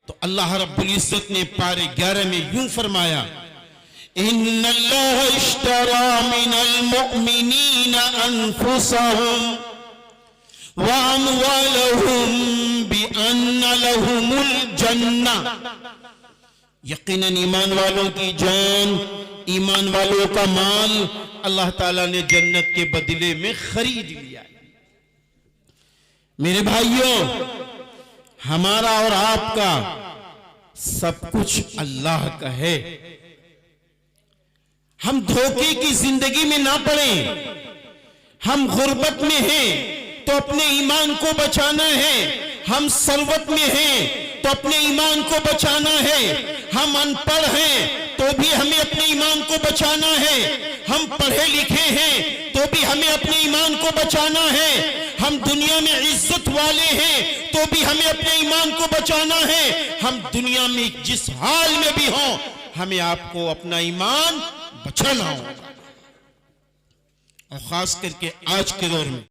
तो अल्लाह रब्बुल इज्जत ने पारे 11 में यूं फरमाया, इन्नल्लाह इश्तरा मिनल मुअमिनीना अनफुसहुम व अमवालहुम बिअन्ना लहुमुल जन्नह। यकीनन ईमान वालों की जान, ईमान वालों का माल अल्लाह ताला ने जन्नत के बदले में खरीद लिया। मेरे भाइयों, हमारा और आपका सब कुछ अल्लाह का है। हम धोखे की जिंदगी में ना पड़े। हम गुर्बत में हैं तो अपने ईमान को बचाना है। हम सरवत में हैं तो अपने ईमान को बचाना है। हम अनपढ़ हैं तो भी हमें अपने ईमान को बचाना है। हम पढ़े लिखे हैं तो भी हमें अपने ईमान को बचाना है। हम दुनिया में इज्जत वाले हैं तो भी हमें अपने ईमान को बचाना है। हम दुनिया में जिस हाल में भी हों, हमें आपको अपना ईमान बचाना होगा। और खास करके आज के दौर में